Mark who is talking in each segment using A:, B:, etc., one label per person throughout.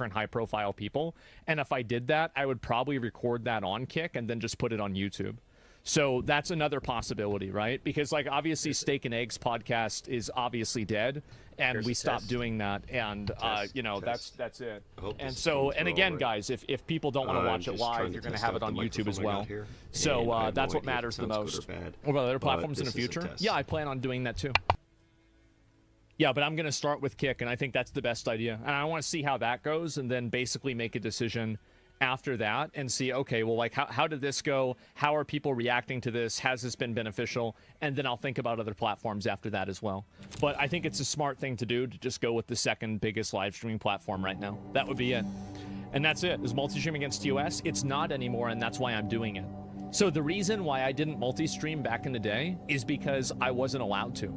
A: different high-profile people. And if I did that, I would probably record that on Kick and then just put it on YouTube. So that's another possibility, right? Because, like, obviously Steak and Eggs podcast is obviously dead, and we stopped doing that, and you know, that's it. And so, and again, guys, if people don't want to watch it live, you're going to have it on YouTube as well. So that's what matters the most. What about other platforms in the future? Yeah, I plan on doing that too. Yeah, but I'm going to start with Kick, and I think that's the best idea. And I want to see how that goes, and then basically make a decision after that and see, okay, well, like, how did this go? How are people reacting to this? Has this been beneficial? And then I'll think about other platforms after that as well. But I think it's a smart thing to do to just go with the second biggest live streaming platform right now. That would be it. And that's it. Is multi-stream against TOS? It's not anymore, and that's why I'm doing it. So the reason why I didn't multi-stream back in the day is because I wasn't allowed to.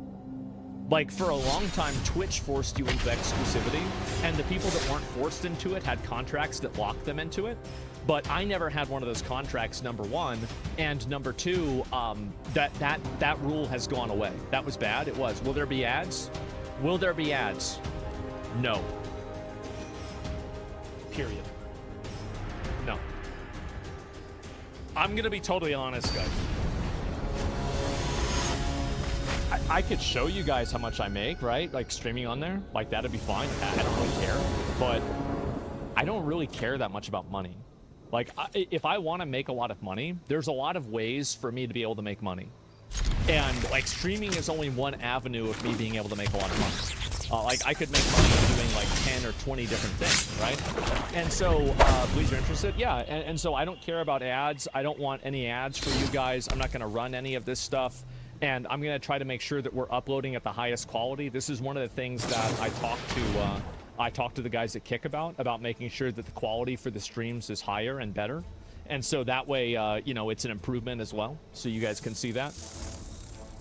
A: Like, for a long time, Twitch forced you into exclusivity, and the people that weren't forced into it had contracts that locked them into it. But I never had one of those contracts, number one. And number two, that rule has gone away. That was bad. It was. Will there be ads? Will there be ads? No. Period. No. I'm gonna be totally honest, guys. I could show you guys how much I make, right? Like, streaming on there. Like, that'd be fine. I don't really care. But I don't really care that much about money. Like, if I want to make a lot of money, there's a lot of ways for me to be able to make money. And, like, streaming is only one avenue of me being able to make a lot of money. Like, I could make money doing, like, 10 or 20 different things, right? And so, please, you're interested? Yeah, and so I don't care about ads. I don't want any ads for you guys. I'm not going to run any of this stuff. And I'm going to try to make sure that we're uploading at the highest quality. This is one of the things that I talk to the guys at Kick about making sure that the quality for the streams is higher and better. And so that way, you know, it's an improvement as well. So you guys can see that.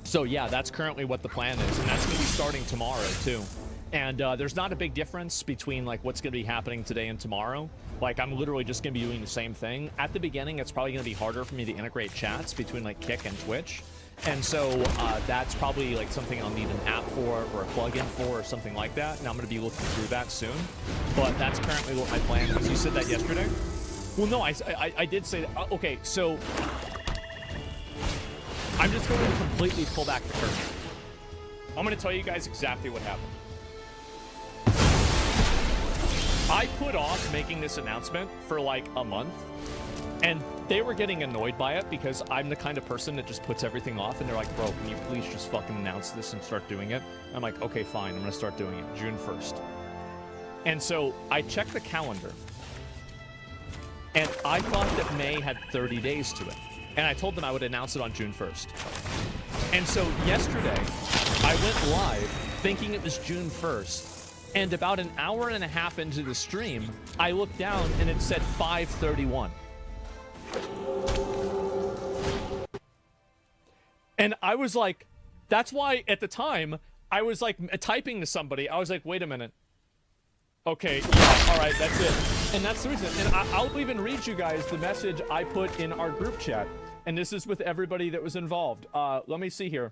A: So yeah, that's currently what the plan is. And that's going to be starting tomorrow too. And there's not a big difference between, like, what's going to be happening today and tomorrow. Like, I'm literally just going to be doing the same thing. At the beginning, it's probably going to be harder for me to integrate chats between, like, Kick and Twitch. And so that's probably, like, something I'll need an app for or a plugin for or something like that. And I'm going to be looking through that soon. But that's currently what my plan is. You said that yesterday? Well, no, I did say that. Okay, so I'm just going to completely pull back the curtain. I'm going to tell you guys exactly what happened. I put off making this announcement for, like, a month. And they were getting annoyed by it because I'm the kind of person that just puts everything off, and they're like, bro, can you please just fucking announce this and start doing it? I'm like, okay, fine, I'm gonna start doing it June 1st. And so I checked the calendar, and I thought that May had 30 days to it. And I told them I would announce it on June 1st. And so yesterday, I went live thinking it was June 1st. And about an hour and a half into the stream, I looked down and it said 5:31. And I was like, that's why at the time I was like typing to somebody. I was like, wait a minute. Okay, yeah, all right, that's it. And that's the reason. And I'll even read you guys the message I put in our group chat. And this is with everybody that was involved. Let me see here.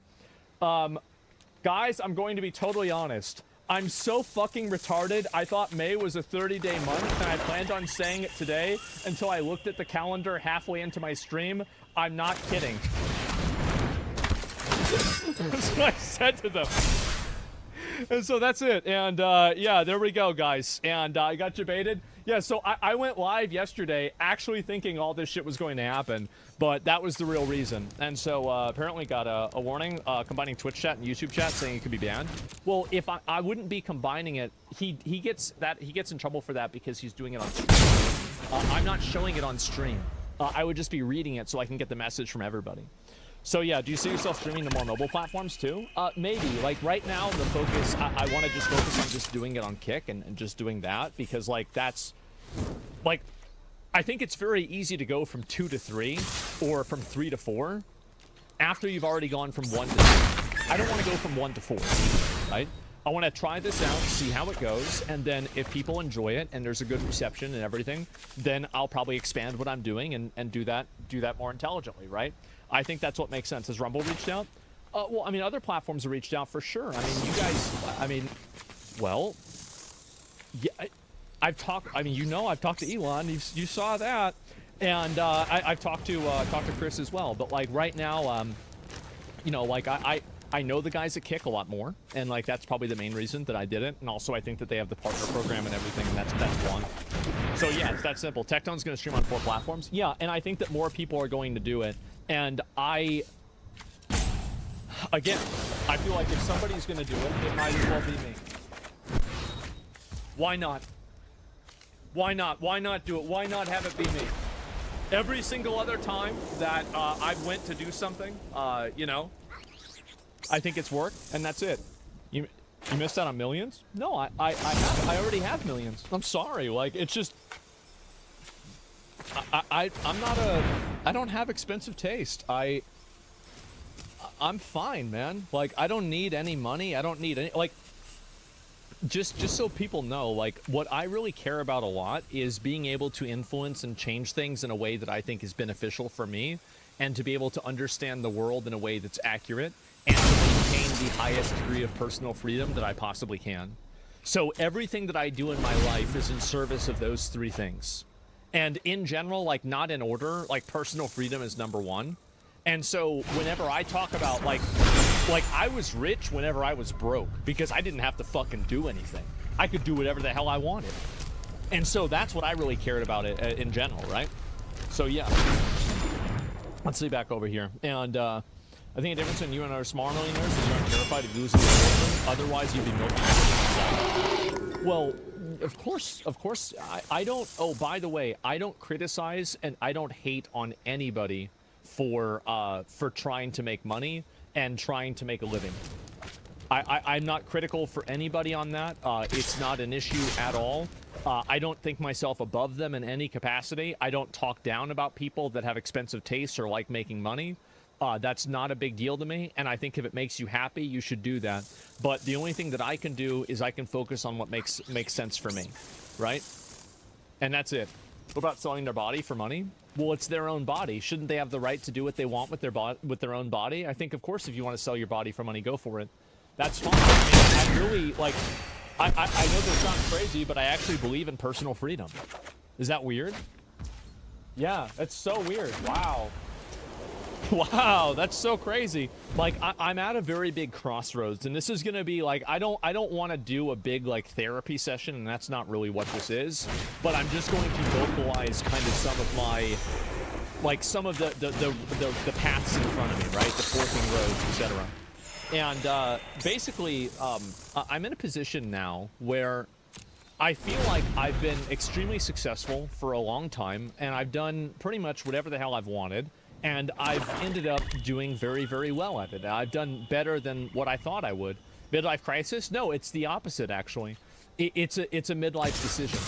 A: Guys, I'm going to be totally honest. I'm so fucking retarded. I thought May was a 30-day month, and I planned on saying it today until I looked at the calendar halfway into my stream. I'm not kidding. That's what I said to them. And so that's it. And yeah, there we go, guys. And I got you baited. Yeah, so I went live yesterday actually thinking all this shit was going to happen, but that was the real reason. And so apparently got a warning combining Twitch chat and YouTube chat saying it could be banned. Well, if I wouldn't be combining it, he gets in trouble for that because he's doing it on stream. I'm not showing it on stream. I would just be reading it so I can get the message from everybody. So yeah, do you see yourself streaming to more mobile platforms too? Maybe. Like right now, the focus, I want to just focus on just doing it on Kick and just doing that because like that's, like, I think it's very easy to go from 2 to 3 or from 3 to 4 after you've already gone from 1 to 2. I don't want to go from 1 to 4, right? I want to try this out, see how it goes, and then if people enjoy it and there's a good reception and everything, then I'll probably expand what I'm doing and do that more intelligently, right? I think that's what makes sense. Has Rumble reached out? Well, I mean, other platforms have reached out for sure. I mean, you guys, I mean, well, yeah, I've talked. I mean, you know, I've talked to Elon. You saw that, and I've talked to Chris as well. But like right now, you know, like I know the guys at Kick a lot more, and like that's probably the main reason that I did it. And also, I think that they have the partner program and everything, and that's one. So yeah, it's that simple. Tecton's going to stream on 4 platforms. Yeah, and I think that more people are going to do it. And again, I feel like if somebody's going to do it, it might as well be me. Why not? Why not? Why not do it? Why not have it be me? Every single other time that I went to do something, you know, I think it's worked, and that's it. You missed out on millions? No, I already have millions. I'm sorry. Like, it's just I don't have expensive taste. I'm fine, man. Like, I don't need any money. I don't need any, like, just so people know, like, what I really care about a lot is being able to influence and change things in a way that I think is beneficial for me, and to be able to understand the world in a way that's accurate, and to maintain the highest degree of personal freedom that I possibly can. So everything that I do in my life is in service of those 3 things. And in general, like, not in order, like, personal freedom is number 1. And so whenever I talk about, like I was rich whenever I was broke, because I didn't have to fucking do anything. I could do whatever the hell I wanted. And so that's what I really cared about it in general, right? So yeah. Let's see back over here. And I think the difference in you and other smaller millionaires is you aren't terrified of losing your children. Otherwise, you'd be milking. Well, of course, I don't, oh, by the way, I don't criticize and I don't hate on anybody for trying to make money and trying to make a living. I'm not critical for anybody on that. It's not an issue at all. I don't think myself above them in any capacity. I don't talk down about people that have expensive tastes or like making money. That's not a big deal to me, and I think if it makes you happy, you should do that. But the only thing that I can do is I can focus on what makes sense for me, right? And that's it. What about selling their body for money? Well, it's their own body. Shouldn't they have the right to do what they want with their own body? I think, of course, if you want to sell your body for money, go for it. That's fine. I mean, I really, like, I know this sounds crazy, but I actually believe in personal freedom. Is that weird? Yeah, that's so weird. Wow. Wow, that's so crazy. Like, I'm at a very big crossroads, and this is gonna be like, I don't want to do a big like therapy session, and that's not really what this is. But I'm just going to vocalize kind of some of my, like, some of the paths in front of me, right? The forking roads, etc. And basically, I'm in a position now where I feel like I've been extremely successful for a long time, and I've done pretty much whatever the hell I've wanted. And I've ended up doing very, very well at it. I've done better than what I thought I would. Midlife crisis? No, it's the opposite, actually. It's a midlife decision.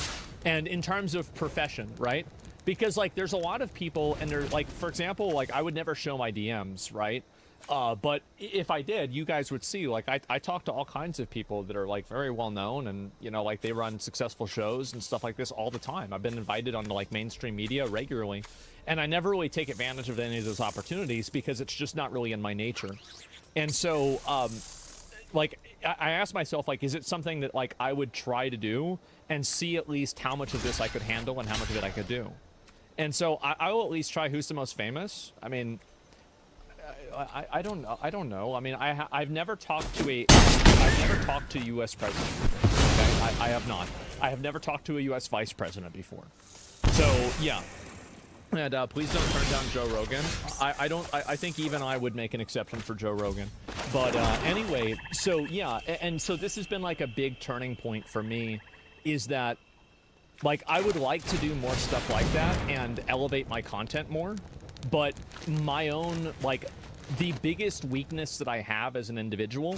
A: And in terms of profession, right? Because, like, there's a lot of people, and they're, like, for example, like, I would never show my DMs, right? But if I did, you guys would see, like, I talk to all kinds of people that are, like, very well known, and, you know, like, they run successful shows and stuff like this all the time. I've been invited onto, like, mainstream media regularly. And I never really take advantage of any of those opportunities because it's just not really in my nature. And so, like, I asked myself, like, is it something that, like, I would try to do and see at least how much of this I could handle and how much of it I could do? And so I will at least try Who's the Most Famous. I mean, I don't know. I don't know. I mean, I've never talked to a U.S. president before. Okay? I have not. I have never talked to a U.S. vice president before. So, yeah. And please don't turn down Joe Rogan. I think even I would make an exception for Joe Rogan. But anyway, so yeah, and so this has been like a big turning point for me, is that, like, I would like to do more stuff like that and elevate my content more. But my own, like, the biggest weakness that I have as an individual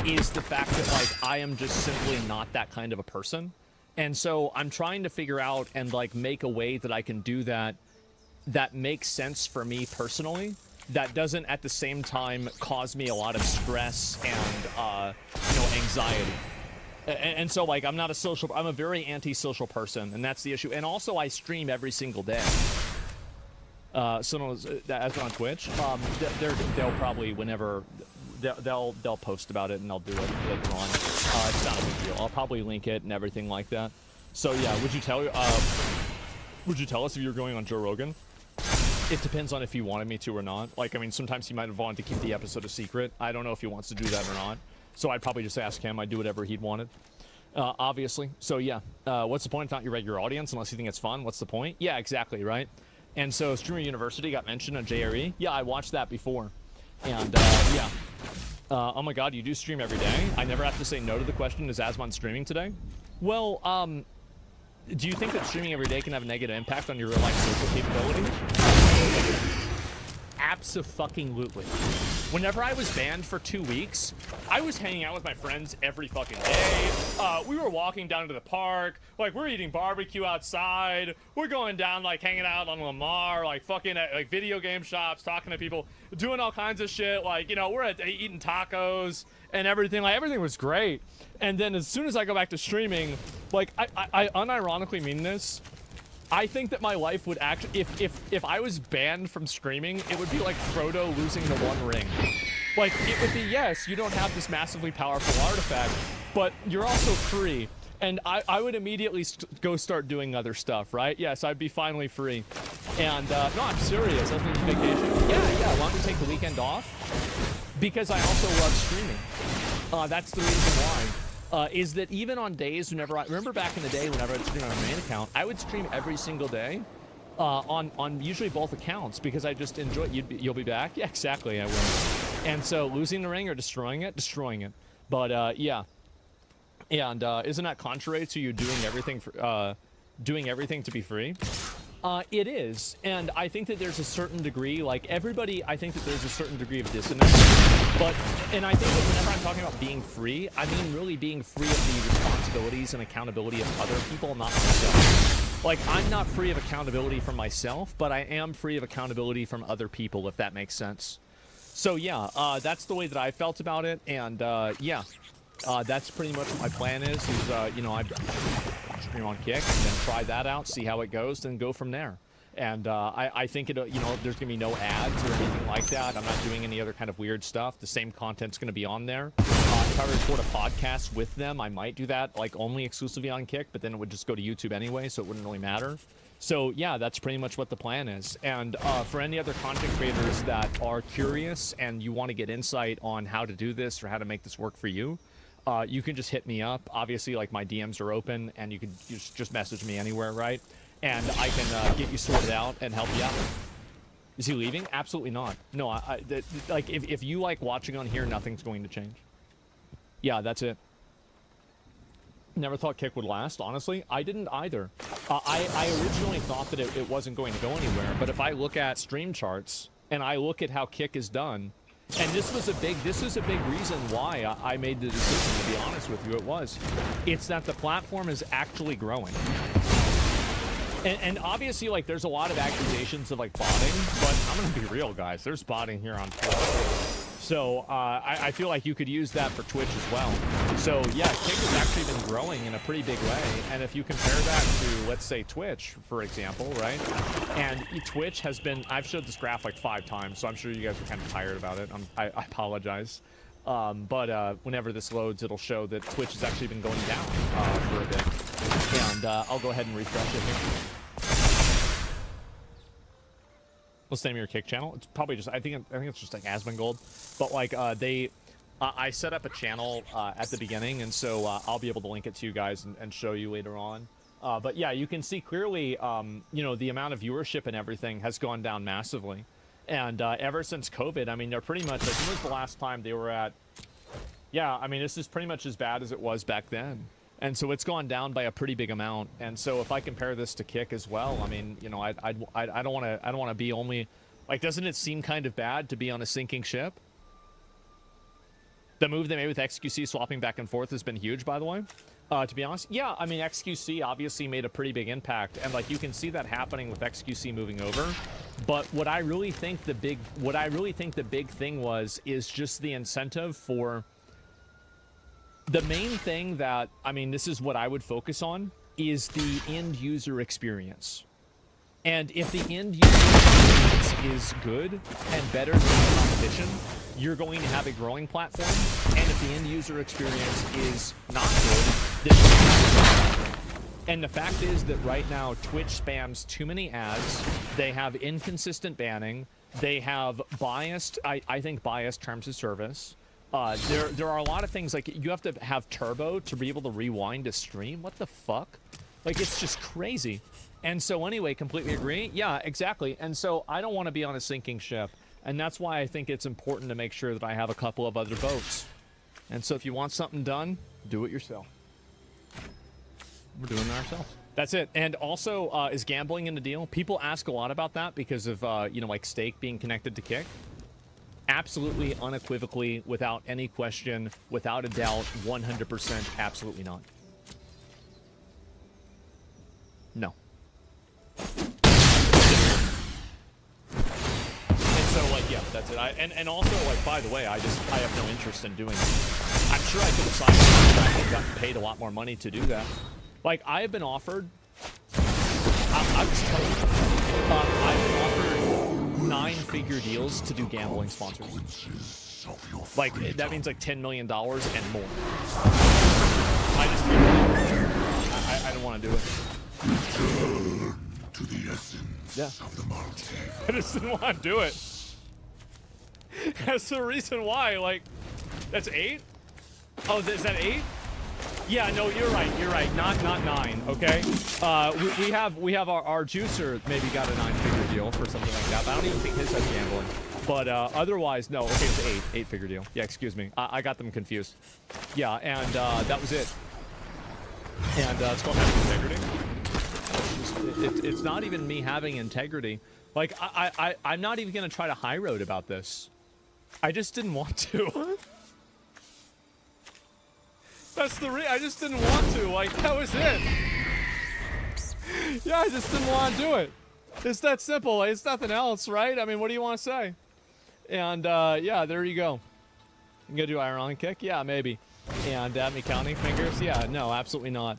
A: is the fact that, like, I am just simply not that kind of a person. And so I'm trying to figure out and, like, make a way that I can do that makes sense for me personally, that doesn't at the same time cause me a lot of stress and, you know, anxiety. And so, like, I'm a very antisocial person, and that's the issue. And also, I stream every single day. So that's on Twitch. They'll probably, whenever, they'll post about it, and I'll do it later on. It's not a big deal. I'll probably link it and everything like that. So yeah, would you tell us if you were going on Joe Rogan? It depends on if he wanted me to or not. Like, I mean, sometimes he might have wanted to keep the episode a secret. I don't know if he wants to do that or not. So I'd probably just ask him. I'd do whatever he'd wanted. Obviously. So yeah, what's the point if not your regular audience unless you think it's fun? What's the point? Yeah, exactly, right? And so Streamer University got mentioned on JRE. Yeah, I watched that before. And yeah. Oh my god, you do stream every day? I never have to say no to the question, is Asmon streaming today? Well, do you think that streaming every day can have a negative impact on your real life social capability? Abso-fucking-lutely. Whenever I was banned for 2 weeks, I was hanging out with my friends every fucking day. We were walking down to the park, like we're eating barbecue outside. We're going down, like hanging out on Lamar, like fucking at like video game shops, talking to people, doing all kinds of shit. Like, you know, we're eating tacos and everything. Like everything was great. And then as soon as I go back to streaming, like I unironically mean this. I think that my life would actually, if I was banned from streaming, it would be like Frodo losing the One Ring. Like, it would be, yes, you don't have this massively powerful artifact, but you're also free. And I would immediately go start doing other stuff, right? Yes, I'd be finally free. And, no, I'm serious. I'm taking vacation. Yeah, why don't you take the weekend off? Because I also love streaming. That's the reason why. Is that even on days whenever I remember back in the day whenever I'd stream on my main account, I would stream every single day on usually both accounts because I just enjoy it. You'll be back? Yeah, exactly, I will. And so losing the ring or destroying it? Destroying it. But yeah. And isn't that contrary to you doing everything to be free? It is, and I think that there's a certain degree, like everybody, I think that there's a certain degree of dissonance, and I think that whenever I'm talking about being free, I mean really being free of the responsibilities and accountability of other people, not myself. Like, I'm not free of accountability from myself, but I am free of accountability from other people, if that makes sense. So yeah, that's the way that I felt about it, and yeah, that's pretty much what my plan is you know, I'd stream on Kick and then try that out, see how it goes, then go from there. And I think it, you know, there's gonna be no ads or anything like that. I'm not doing any other kind of weird stuff. The same content's gonna be on there. If I record a podcast with them, I might do that, like only exclusively on Kick, but then it would just go to YouTube anyway, so it wouldn't really matter. So yeah, that's pretty much what the plan is. And for any other content creators that are curious and you want to get insight on how to do this or how to make this work for you, you can just hit me up. Obviously, like, my DMs are open, and you can just message me anywhere, right? And I can get you sorted out and help you out. Is he leaving? Absolutely not. No, like, if you like watching on here, nothing's going to change. Yeah, that's it. Never thought Kick would last, honestly. I didn't either. I originally thought that it wasn't going to go anywhere, but if I look at stream charts, and I look at how Kick is done, and this is a big reason why I made the decision, to be honest with you. It's that the platform is actually growing. And obviously, like, there's a lot of accusations of, like, botting, but I'm gonna be real, guys. There's botting here on Twitch. So, I feel like you could use that for Twitch as well. So, yeah, Kick has actually been growing in a pretty big way. And if you compare that to, let's say, Twitch, for example, right? And Twitch has been, I've showed this graph like 5 times, so I'm sure you guys are kind of tired about it. I apologize. But whenever this loads, it'll show that Twitch has actually been going down for a bit. And I'll go ahead and refresh it here. What's the name of your Kick channel? It's probably just, I think it's just like Asmongold. But like I set up a channel at the beginning, and so I'll be able to link it to you guys and show you later on. But yeah, you can see clearly, you know, the amount of viewership and everything has gone down massively. And ever since COVID, I mean, they're pretty much, like, when was the last time they were at, yeah, I mean, this is pretty much as bad as it was back then. And so it's gone down by a pretty big amount. And so if I compare this to Kick as well, I mean, you know, I don't want to be only, like, doesn't it seem kind of bad to be on a sinking ship? The move they made with XQC swapping back and forth has been huge, by the way. To be honest, yeah, I mean, XQC obviously made a pretty big impact, and like you can see that happening with XQC moving over. But what I really think the big thing is just the incentive for. The main thing that, I mean, this is what I would focus on, is the end user experience. And if the end user experience is good and better than the competition, you're going to have a growing platform. And if the end user experience is not good, then And the fact is that right now, Twitch spams too many ads. They have inconsistent banning. They have biased, I think, biased terms of service. There are a lot of things, like, you have to have turbo to be able to rewind a stream. What the fuck? Like, it's just crazy. And so anyway, completely agree. Yeah, exactly. And so I don't want to be on a sinking ship. And that's why I think it's important to make sure that I have a couple of other boats. And so if you want something done, do it yourself. We're doing it ourselves. That's it. And also, is gambling in the deal? People ask a lot about that because of, you know, like stake being connected to Kick. Absolutely, unequivocally, without any question, without a doubt, 100%, absolutely not. No. And so, like, yeah, that's it. And also, like, by the way, I have no interest in doing it. I'm sure I could have signed a contract and gotten paid a lot more money to do that. Like, I have been offered, I was telling you, I've been offered 9-figure deals to do gambling sponsors. Like, that means like $10 million and more. I just can't. I don't want to do it.
B: Return to the essence of the multi.
A: I just didn't want to do it. That's the reason why. Like, that's 8? Oh, is that 8? Yeah, no, you're right. You're right. Not 9. Okay. We have our juicer maybe got a 9-figure deal for something like that. But I don't even think his has gambling. But otherwise, no. Okay, it's 8-figure deal. Yeah, excuse me. I got them confused. Yeah, and that was it. And it's called having integrity. It's not even me having integrity. Like, I'm not even gonna try to high road about this. I just didn't want to. That's the I just didn't want to. Like, that was it. Yeah, I just didn't want to do it. It's that simple. It's nothing else, right? I mean, what do you want to say? And yeah, there you go. You gonna do Iron Kick? Yeah, maybe. And me counting fingers? Yeah, no, absolutely not.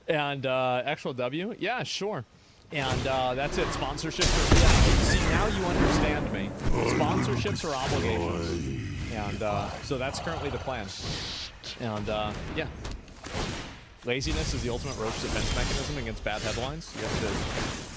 A: And actual W? Yeah, sure. And that's it. Sponsorships are, yeah. See, now you understand me. Sponsorships are obligations. And so that's currently the plan. And yeah. Laziness is the ultimate roach defense mechanism against bad headlines. Yes, it is.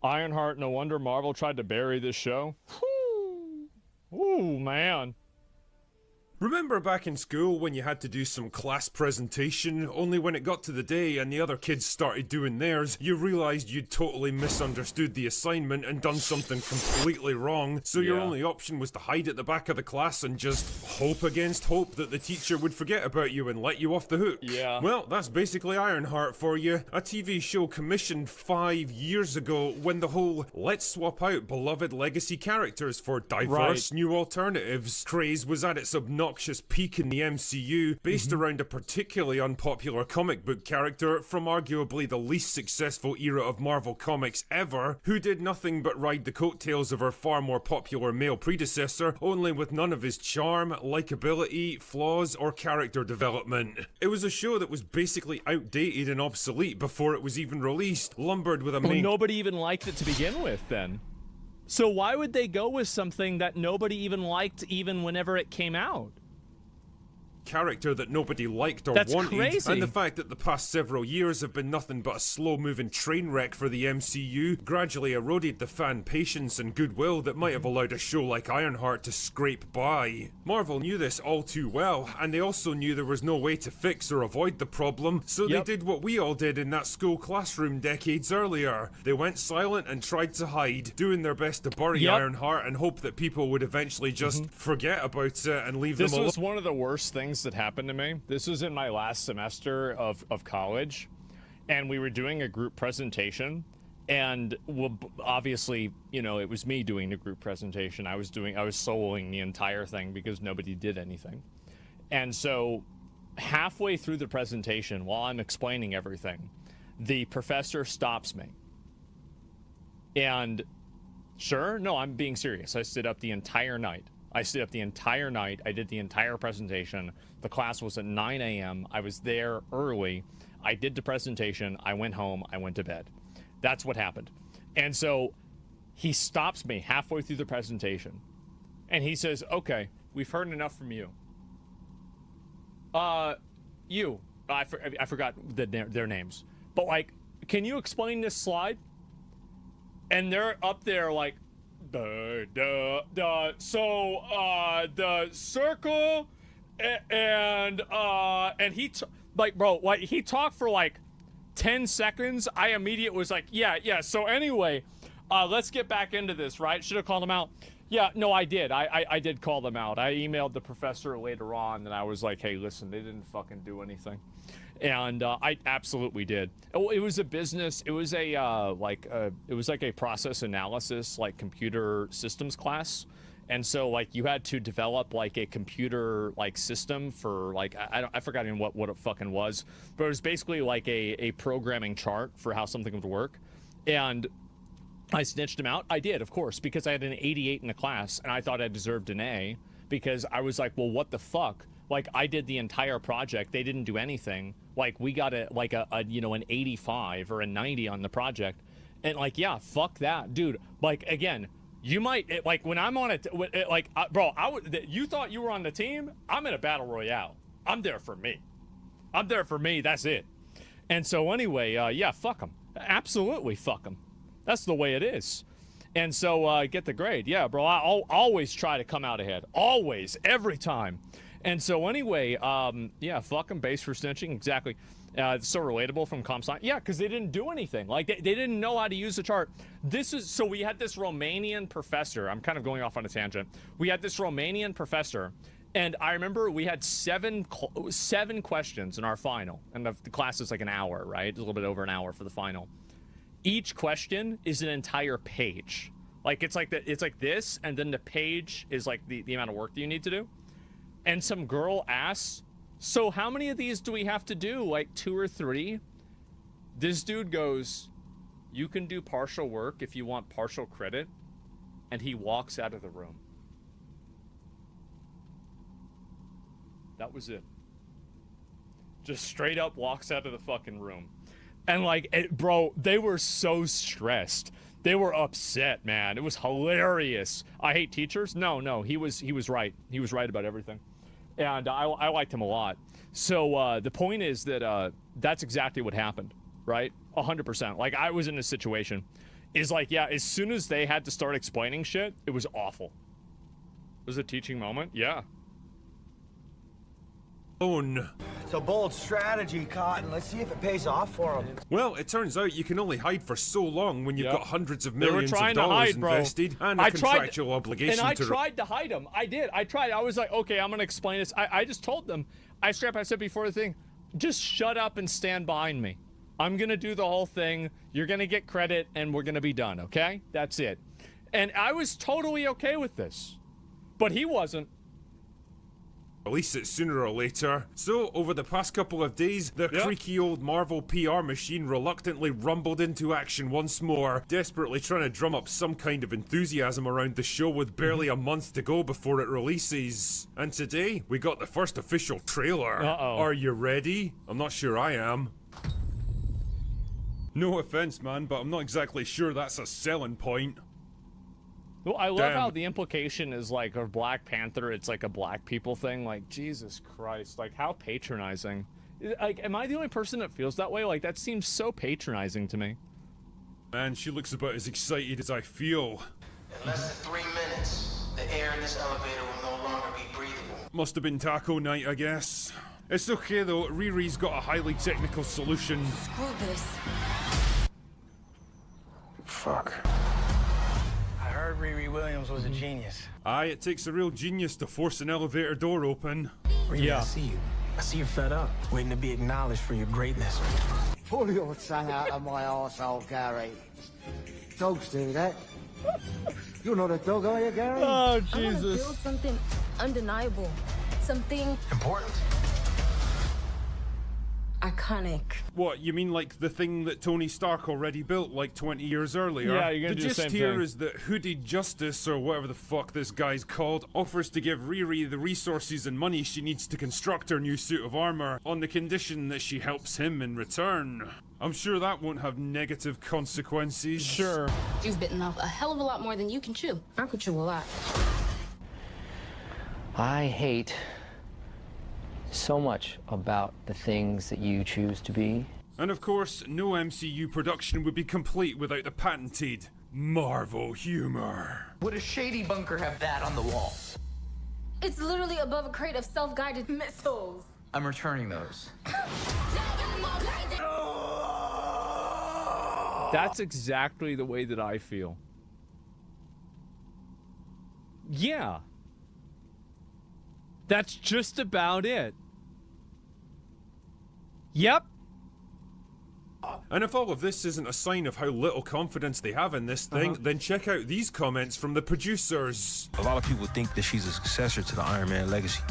A: Ironheart, no wonder Marvel tried to bury this show. Whew. Ooh, man.
C: Remember back in school when you had to do some class presentation, only when it got to the day and the other kids started doing theirs, you realised you'd totally misunderstood the assignment and done something completely wrong, so your
A: Yeah.
C: only option was to hide at the back of the class and just hope against hope that the teacher would forget about you and let you off the hook?
A: Yeah.
C: Well, that's basically Ironheart for you, a TV show commissioned 5 years ago when the whole let's swap out beloved legacy characters for diverse
A: Right.
C: new alternatives craze was at its obnoxious peak in the MCU, based around a particularly unpopular comic book character from arguably the least successful era of Marvel Comics ever, who did nothing but ride the coattails of her far more popular male predecessor, only with none of his charm, likability, flaws, or character development. It was a show that was basically outdated and obsolete before it was even released, lumbered with a
A: Well,
C: main
A: nobody even liked it to begin with, then. So why would they go with something that nobody even liked even whenever it came out?
C: character that nobody liked or
A: That's
C: wanted,
A: crazy.
C: and the fact that the past several years have been nothing but a slow-moving train wreck for the MCU gradually eroded the fan patience and goodwill that might have allowed a show like Ironheart to scrape by. Marvel knew this all too well, and they also knew there was no way to fix or avoid the problem, so
A: Yep.
C: they did what we all did in that school classroom decades earlier. They went silent and tried to hide, doing their best to bury
A: Yep.
C: Ironheart and hope that people would eventually just forget about it and leave
A: This
C: them alone.
A: was one of the worst things that happened to me. This was in my last semester of college, and we were doing a group presentation, and well, obviously, you know, it was me doing the group presentation. I was soloing the entire thing because nobody did anything. And so halfway through the presentation, while I'm explaining everything, the professor stops me. And sure, no, I'm being serious. I stayed up the entire night. I did the entire presentation. The class was at 9 a.m. I was there early. I did the presentation. I went home. I went to bed. That's what happened. And so he stops me halfway through the presentation. And he says, okay, we've heard enough from you. I forgot their names. But, like, can you explain this slide? And they're up there like, the circle and he he talked for like 10 seconds. I immediately was like, yeah. So anyway, let's get back into this, right? Should have called them out. Yeah, no, I did. I did call them out. I emailed the professor later on, and I was like, hey, listen, they didn't fucking do anything. And I absolutely did. It was a business. It was a it was like a process analysis, like computer systems class. And so like you had to develop like a computer like system for like I forgot even what it fucking was, but it was basically like a programming chart for how something would work. And I snitched him out. I did, of course, because I had an 88 in the class, and I thought I deserved an A because I was like, well, what the fuck? Like, I did the entire project. They didn't do anything. Like, we got an 85 or a 90 on the project. And, like, yeah, fuck that. Dude, like, again, you might, when I'm on it, bro, you thought you were on the team? I'm in a battle royale. I'm there for me. That's it. And so, anyway, yeah, fuck them. Absolutely fuck them. That's the way it is. And so, get the grade. Yeah, bro, I'll always try to come out ahead. Always. Every time. And so anyway, yeah, fuck them, base for snitching, exactly. It's so relatable from comp sci. Yeah, because they didn't do anything. Like, they didn't know how to use the chart. So we had this Romanian professor. I'm kind of going off on a tangent. We had this Romanian professor, and I remember we had seven questions in our final. And the class is like an hour, right? It's a little bit over an hour for the final. Each question is an entire page. Like, it's like this, and then the page is like the amount of work that you need to do. And some girl asks, so how many of these do we have to do? Like 2 or 3? This dude goes, you can do partial work if you want partial credit. And he walks out of the room. That was it. Just straight up walks out of the fucking room. And like, bro, they were so stressed. They were upset, man. It was hilarious. I hate teachers. No, he was right. He was right about everything. And I liked him a lot. So the point is that that's exactly what happened, right? 100%. Like, I was in a situation, is like, yeah, as soon as they had to start explaining shit, it was awful. It was a teaching moment, yeah.
D: It's a bold strategy, Cotton. Let's see if it pays off for them.
C: Well, it turns out you can only hide for so long when you've got hundreds of
A: They were
C: millions of
A: trying to
C: dollars
A: hide, bro.
C: invested and a contractual obligation
A: and I
C: to...
A: tried to hide them. I did. I tried. I was like, okay, I'm gonna explain this. I just told them. I said before the thing, just shut up and stand behind me. I'm gonna do the whole thing. You're gonna get credit, and we're gonna be done. Okay? That's it. And I was totally okay with this, but he wasn't.
C: Release it sooner or later. So, over the past couple of days, the creaky old Marvel PR machine reluctantly rumbled into action once more, desperately trying to drum up some kind of enthusiasm around the show with barely a month to go before it releases. And today, we got the first official trailer. Are you ready? I'm not sure I am. No offense, man, but I'm not exactly sure that's a selling point.
A: Well, I love how the implication is like a Black Panther, it's like a black people thing. Like, Jesus Christ, like how patronizing. Like, am I the only person that feels that way? Like, that seems so patronizing to me.
C: Man, she looks about as excited as I feel.
E: In less than 3 minutes, the air in this elevator will no longer be breathable.
C: Must have been taco night, I guess. It's okay though, Riri's got a highly technical solution.
F: Screw this.
D: Fuck. I heard Riri Williams was a genius.
C: Aye, it takes a real genius to force an elevator door open.
D: Riri, I see you. I see you're fed up, waiting to be acknowledged for your greatness.
G: Pull your tongue out of my arsehole, Gary. Dogs do that. You're not a dog, are you, Gary?
A: Oh,
F: I want to
A: Jesus.
F: feel something undeniable. Something
D: Important?
F: iconic.
C: What, you mean like the thing that Tony Stark already built like 20 years earlier?
A: Yeah, you're gonna
C: the
A: do the
C: gist
A: same
C: here
A: thing.
C: is that Hooded Justice, or whatever the fuck this guy's called, offers to give Riri the resources and money she needs to construct her new suit of armor, on the condition that she helps him in return. I'm sure that won't have negative consequences.
A: Sure.
H: You've bitten off a hell of a lot more than you can chew. I could chew a lot.
I: I hate so much about the things that you choose to be.
C: And of course, no MCU production would be complete without the patented Marvel humor.
J: Would a shady bunker have that on the wall?
F: It's literally above a crate of self-guided missiles.
J: I'm returning those.
A: That's exactly the way that I feel. Yeah. That's just about it. Yep.
C: And if all of this isn't a sign of how little confidence they have in this thing, then check out these comments from the producers.
K: A lot of people think that she's a successor to the Iron Man legacy.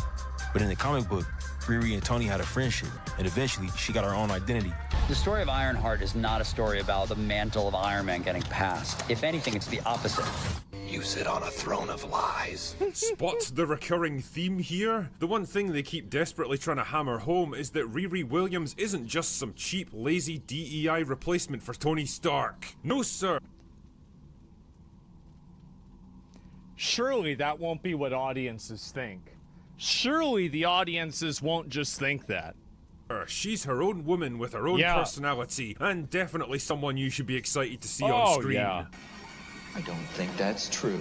K: But in the comic book, Riri and Tony had a friendship, and eventually she got her own identity.
L: The story of Ironheart is not a story about the mantle of Iron Man getting passed. If anything, it's the opposite.
B: You sit on a throne of lies.
C: Spot the recurring theme here? The one thing they keep desperately trying to hammer home is that Riri Williams isn't just some cheap, lazy DEI replacement for Tony Stark. No, sir.
A: Surely that won't be what audiences think. Surely the audiences won't just think that.
C: She's her own woman with her own personality, and definitely someone you should be excited to see on screen.
A: Yeah.
J: I don't think that's true.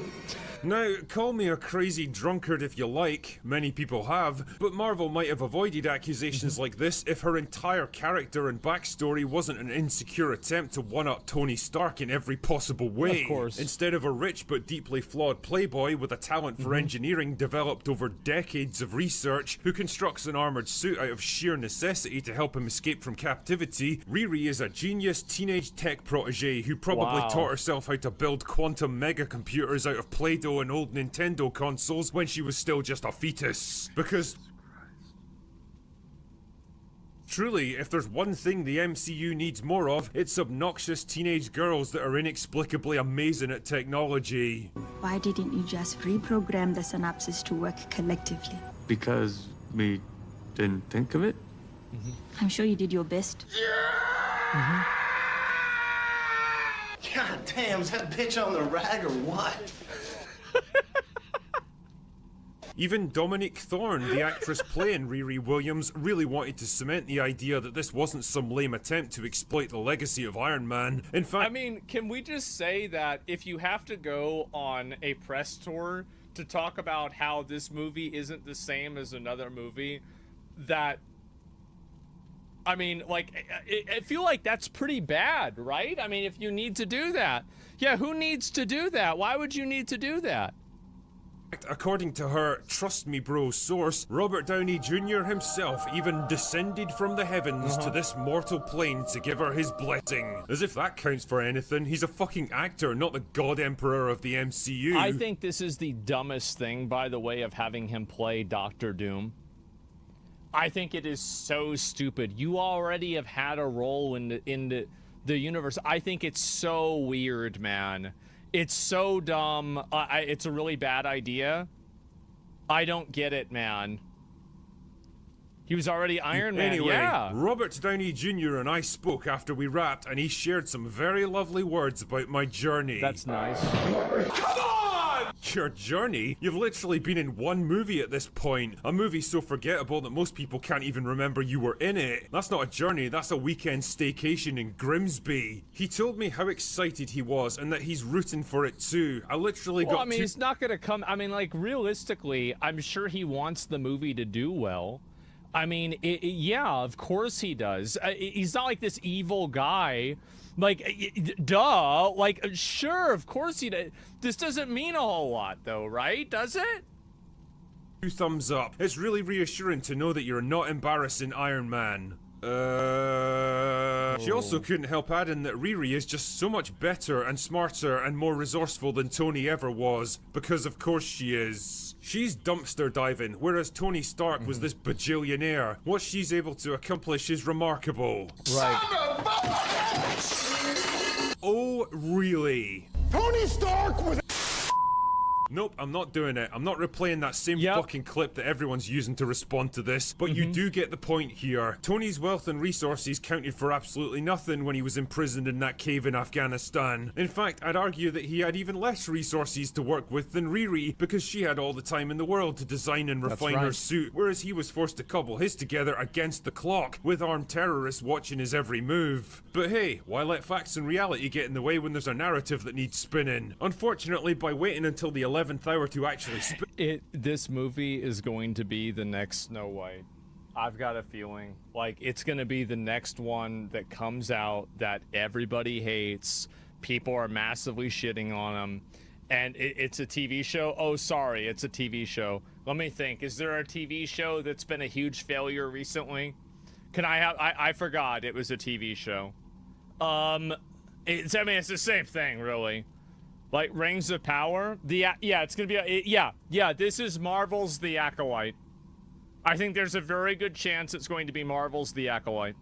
C: Now, call me a crazy drunkard if you like, many people have, but Marvel might have avoided accusations like this if her entire character and backstory wasn't an insecure attempt to one-up Tony Stark in every possible way.
A: Of course.
C: Instead of a rich but deeply flawed playboy with a talent for engineering developed over decades of research who constructs an armored suit out of sheer necessity to help him escape from captivity, Riri is a genius teenage tech protege who probably taught herself how to build quantum megacomputers out of Play-Doh and old Nintendo consoles when she was still just a fetus. Because truly, if there's one thing the MCU needs more of, it's obnoxious teenage girls that are inexplicably amazing at technology.
M: Why didn't you just reprogram the synapses to work collectively?
N: Because we didn't think of it?
M: I'm sure you did your best.
D: God damn, is that bitch on the rag or what?
C: Even Dominique Thorne, the actress playing Riri Williams, really wanted to cement the idea that this wasn't some lame attempt to exploit the legacy of Iron Man. In fact,
A: I mean, can we just say that if you have to go on a press tour to talk about how this movie isn't the same as another movie, that, I mean, like, I feel like that's pretty bad, right? I mean, if you need to do that. Yeah, who needs to do that? Why would you need to do that?
C: according to her trust me bro source, Robert Downey Jr. himself even descended from the heavens to this mortal plane to give her his blessing. As if that counts for anything. He's a fucking actor, not the god emperor of the MCU.
A: I think this is the dumbest thing, by the way, of having him play Doctor Doom. I think it is so stupid. You already have had a role in the universe. I think it's so weird, man. It's so dumb. It's a really bad idea. I don't get it, man. He was already Iron Man.
C: Anyway,
A: yeah.
C: Robert Downey Jr. and I spoke after we wrapped, and he shared some very lovely words about my journey.
A: That's nice.
C: Come on! Your journey? You've literally been in one movie at this point. A movie so forgettable that most people can't even remember you were in it. That's not a journey, that's a weekend staycation in Grimsby. He told me how excited he was and that he's rooting for it too. I literally got
A: I mean, it's not gonna come. I mean, like, realistically, I'm sure he wants the movie to do well. I mean, yeah, of course he does. He's not like this evil guy. Like, duh. Like, sure, of course he does. This doesn't mean a whole lot, though, right? Does it?
C: 2 thumbs up. It's really reassuring to know that you're not embarrassing Iron Man. She also couldn't help adding that Riri is just so much better and smarter and more resourceful than Tony ever was, because of course she is. She's dumpster diving, whereas Tony Stark was this bajillionaire. What she's able to accomplish is remarkable.
A: Right.
C: Oh, really?
B: Tony Stark was...
C: Nope, I'm not doing it. I'm not replaying that same fucking clip that everyone's using to respond to this, but you do get the point here. Tony's wealth and resources counted for absolutely nothing when he was imprisoned in that cave in Afghanistan. In fact, I'd argue that he had even less resources to work with than Riri, because she had all the time in the world to design and refine her suit, whereas he was forced to cobble his together against the clock, with armed terrorists watching his every move. But hey, why let facts and reality get in the way when there's a narrative that needs spinning? Unfortunately, by waiting until the 11th hour to actually
A: this movie is going to be the next Snow White. I've got a feeling like it's going to be the next one that comes out that everybody hates. People are massively shitting on them, and it's a TV show. Oh, sorry, it's a TV show. Let me think. Is there a TV show that's been a huge failure recently? Can I have? I forgot it was a TV show. I mean, it's the same thing, really. Like Rings of Power? Yeah, it's gonna be yeah, this is Marvel's The Acolyte. I think there's a very good chance it's going to be Marvel's The Acolyte.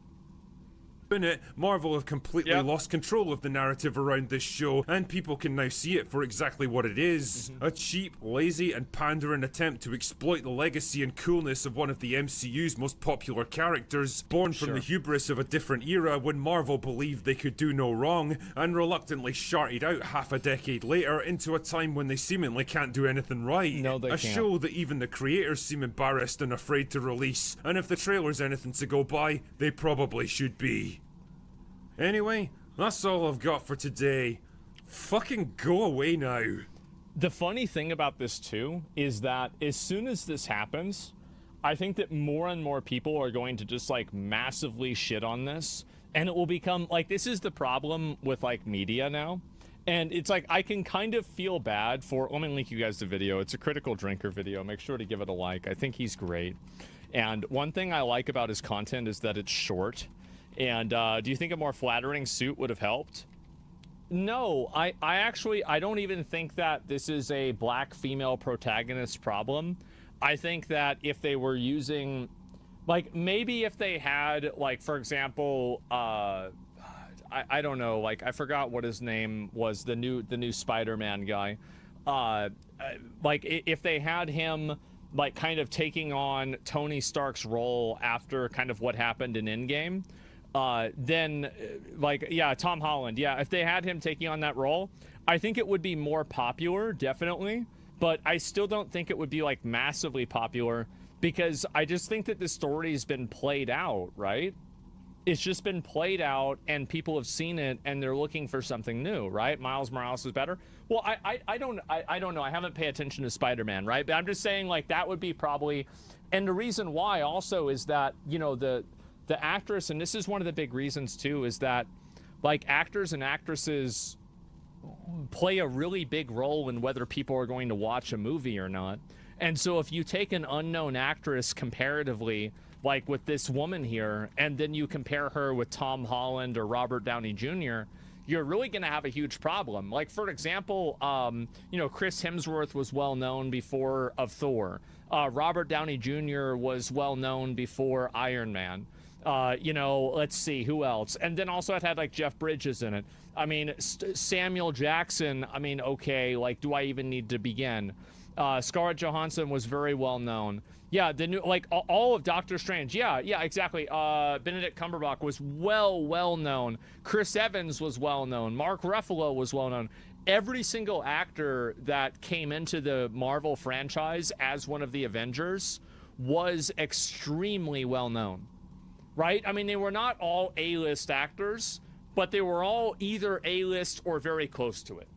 C: In it, Marvel have completely lost control of the narrative around this show, and people can now see it for exactly what it is. A cheap, lazy, and pandering attempt to exploit the legacy and coolness of one of the MCU's most popular characters, born from the hubris of a different era when Marvel believed they could do no wrong, and reluctantly sharted out half a decade later into a time when they seemingly can't do anything right.
A: No, they can't.
C: A show that even the creators seem embarrassed and afraid to release, and if the trailer's anything to go by, they probably should be. Anyway, that's all I've got for today. Fucking go away now.
A: The funny thing about this too is that as soon as this happens, I think that more and more people are going to just like massively shit on this, and it will become like, this is the problem with like media now. And it's like, I can kind of feel bad for, let me link you guys the video. It's a Critical Drinker video. Make sure to give it a like. I think he's great. And one thing I like about his content is that it's short. And do you think a more flattering suit would have helped? No, I actually don't even think that this is a black female protagonist problem. I think that if they were using, like, maybe if they had, like, for example, I don't know, like, I forgot what his name was, the new Spider-Man guy. Like, if they had him, like, kind of taking on Tony Stark's role after kind of what happened in Endgame, then, like, yeah, Tom Holland, yeah, if they had him taking on that role, I think it would be more popular, definitely, but I still don't think it would be like massively popular because I just think that the story's been played out, right? It's just been played out and people have seen it and they're looking for something new, right? Miles Morales is better. Well, I don't know. I haven't paid attention to Spider-Man, right? But I'm just saying like that would be probably, and the reason why also is that, you know, the actress, and this is one of the big reasons too, is that like actors and actresses play a really big role in whether people are going to watch a movie or not. And so if you take an unknown actress comparatively, like with this woman here, and then you compare her with Tom Holland or Robert Downey Jr., you're really going to have a huge problem. Like, for example, you know, Chris Hemsworth was well known before of Thor. Robert Downey Jr. was well known before Iron Man. You know, let's see, who else? And then also it had like Jeff Bridges in it. I mean, Samuel Jackson, I mean, okay, like, do I even need to begin? Scarlett Johansson was very well known. Yeah, the new, like, all of Doctor Strange. Yeah, exactly. Benedict Cumberbatch was well known. Chris Evans was well known. Mark Ruffalo was well known. Every single actor that came into the Marvel franchise as one of the Avengers was extremely well known, right? I mean, they were not all A-list actors, but they were all either A-list or very close to it.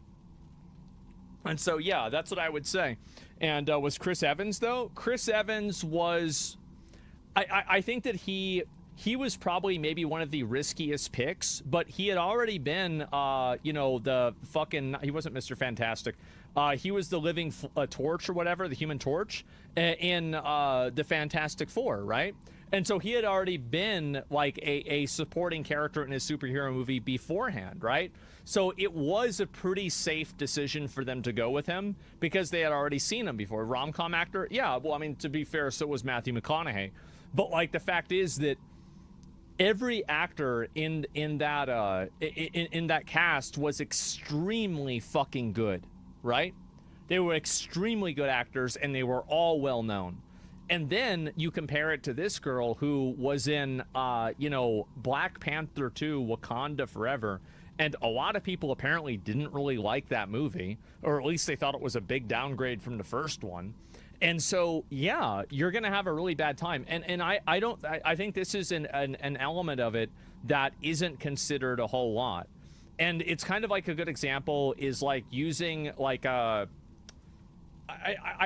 A: And so, yeah, that's what I would say. And was Chris Evans, though? Chris Evans was... I think that he was probably maybe one of the riskiest picks, but he had already been, you know, the fucking... He wasn't Mr. Fantastic. He was the living torch or whatever, the Human Torch, in the Fantastic Four, right? And so he had already been, like, a supporting character in a superhero movie beforehand, right? So it was a pretty safe decision for them to go with him because they had already seen him before. Rom-com actor? Yeah, well, I mean, to be fair, so was Matthew McConaughey. But, like, the fact is that every actor in that cast was extremely fucking good, right? They were extremely good actors, and they were all well-known. And then you compare it to this girl who was in, you know, Black Panther 2, Wakanda Forever, and a lot of people apparently didn't really like that movie, or at least they thought it was a big downgrade from the first one. And so, yeah, you're going to have a really bad time. And I think this is an element of it that isn't considered a whole lot. And it's kind of like a good example is like using like I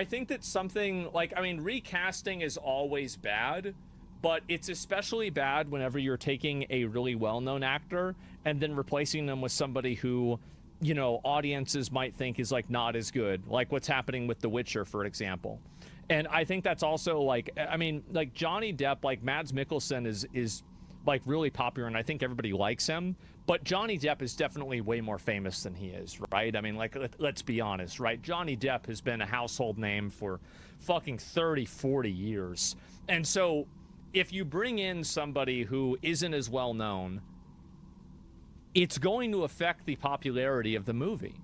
A: think that something like, I mean, recasting is always bad, but it's especially bad whenever you're taking a really well-known actor and then replacing them with somebody who, you know, audiences might think is like not as good, like what's happening with The Witcher, for example. And I think that's also like, I mean, like Johnny Depp, like Mads Mikkelsen is like really popular and I think everybody likes him, but Johnny Depp is definitely way more famous than he is, right? I mean, like, let's be honest, right? Johnny Depp has been a household name for fucking 30, 40 years. And so if you bring in somebody who isn't as well known, it's going to affect the popularity of the movie.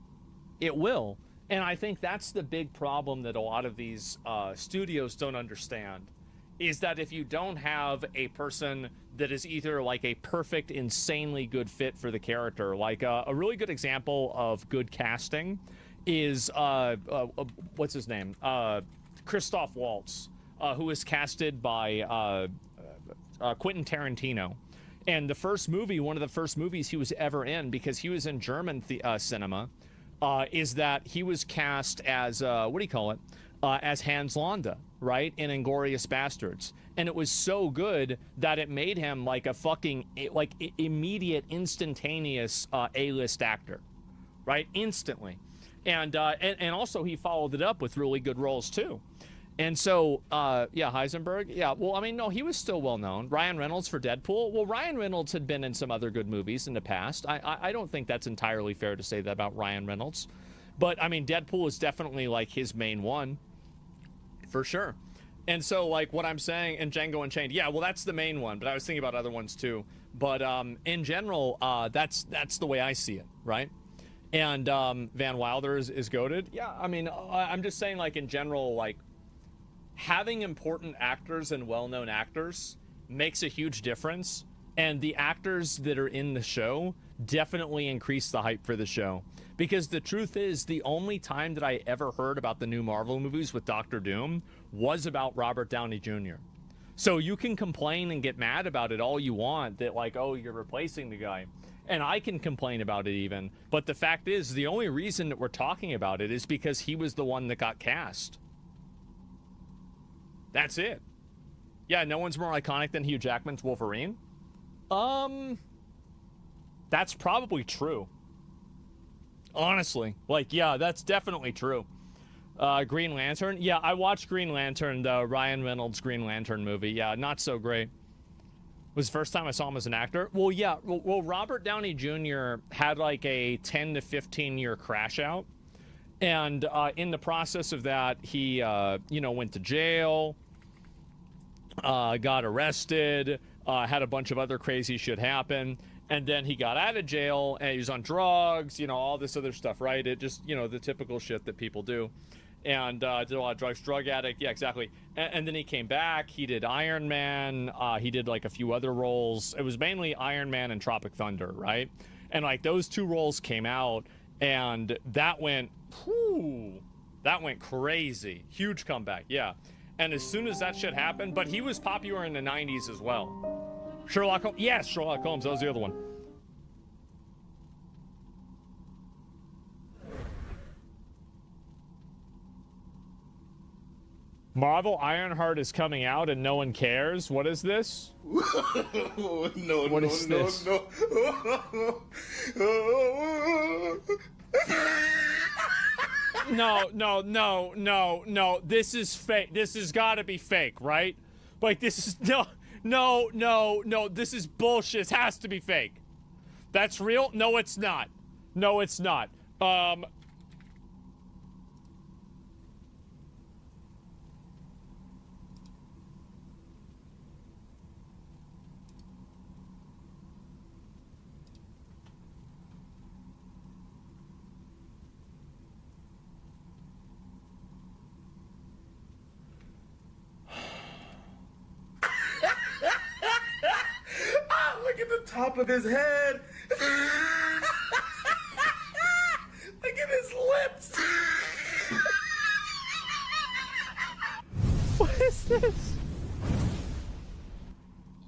A: It will. And I think that's the big problem that a lot of these studios don't understand, is that if you don't have a person that is either like a perfect, insanely good fit for the character, like a really good example of good casting is, what's his name? Christoph Waltz, who was casted by Quentin Tarantino. And the first movie, one of the first movies he was ever in, because he was in German cinema, is that he was cast as, what do you call it? As Hans Landa, right? In Inglourious Bastards. And it was so good that it made him like a fucking, like immediate, instantaneous A-list actor, right? Instantly. And also he followed it up with really good roles too. And so, yeah, Heisenberg. Yeah, well, I mean, no, he was still well known. Ryan Reynolds for Deadpool. Well, Ryan Reynolds had been in some other good movies in the past. I don't think that's entirely fair to say that about Ryan Reynolds. But, I mean, Deadpool is definitely, like, his main one. For sure. And so, like, what I'm saying, and Django Unchained, yeah, well, that's the main one. But I was thinking about other ones, too. But in general, that's the way I see it, right? And Van Wilder is goated. Yeah, I mean, I'm just saying, like, in general, like, having important actors and well-known actors makes a huge difference, and the actors that are in the show definitely increased the hype for the show. Because the truth is, the only time that I ever heard about the new Marvel movies with Doctor Doom was about Robert Downey Jr. So you can complain and get mad about it all you want, that like, oh, you're replacing the guy. And I can complain about it even. But the fact is, the only reason that we're talking about it is because he was the one that got cast. That's it. Yeah, no one's more iconic than Hugh Jackman's Wolverine. That's probably true. Honestly, like, yeah, that's definitely true. Green Lantern. Yeah, I watched Green Lantern, the Ryan Reynolds Green Lantern movie. Yeah, not so great. It was the first time I saw him as an actor. Well, yeah, well, Robert Downey Jr. had like a 10 to 15 year crash out. And in the process of that, he, you know, went to jail, got arrested, had a bunch of other crazy shit happen. And then he got out of jail and he was on drugs, you know, all this other stuff, right? It just, you know, the typical shit that people do. And did a lot of drugs, drug addict. Yeah, exactly. And then he came back. He did Iron Man. He did like a few other roles. It was mainly Iron Man and Tropic Thunder, right? And like those two roles came out and that went, whew, that went crazy. Huge comeback, yeah. And as soon as that shit happened, but he was popular in the 90s as well. Sherlock Holmes. Yes, Sherlock Holmes. That was the other one. Marvel Ironheart is coming out and no one cares. What is this? What is this? No. This is fake. This has got to be fake, right? Like, this is... No, this is bullshit. It has to be fake. That's real? No, it's not. No, it's not.
O: Look at the top of his head. Look at his lips.
A: What is this?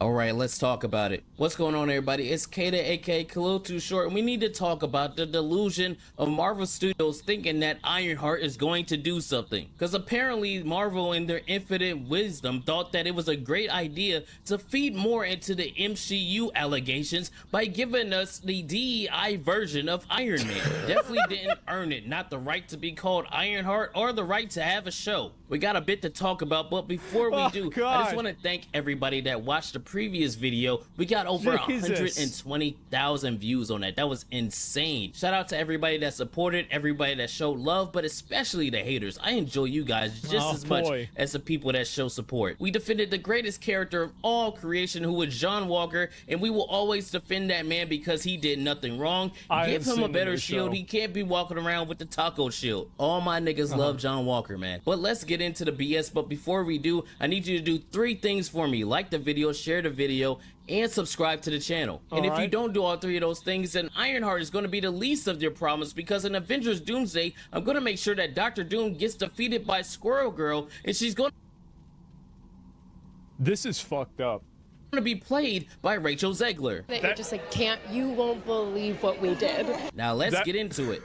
P: All right, let's talk about it. What's going on, everybody? It's Kata, aka Khalil Too Short, and we need to talk about the delusion of Marvel Studios thinking that Ironheart is going to do something. Because apparently Marvel, in their infinite wisdom, thought that it was a great idea to feed more into the MCU allegations by giving us the DEI version of Iron Man. Definitely didn't earn it. Not the right to be called Ironheart or the right to have a show. We got a bit to talk about, but before we do, I just want to thank everybody that watched the previous video. We got over 120,000 views on that. That was insane. Shout out to everybody that supported, everybody that showed love, but especially the haters. I enjoy you guys just as much as the people that show support. We defended the greatest character of all creation, who was John Walker, and we will always defend that man because he did nothing wrong. Give him a better shield. He can't be walking around with the taco shield. All my niggas love John Walker, man. But let's get into the BS. But before we do, I need you to do 3 things for me. Like the video, share the video, and subscribe to the channel. And if you don't do all 3 of those things, then Ironheart is going to be the least of your problems, because in Avengers Doomsday, I'm going to make sure that Dr. Doom gets defeated by Squirrel Girl, and she's going to...
A: This is fucked up.
P: To be played by Rachel Zegler.
Q: That you're just like, you won't believe what we did.
P: Now let's get into it.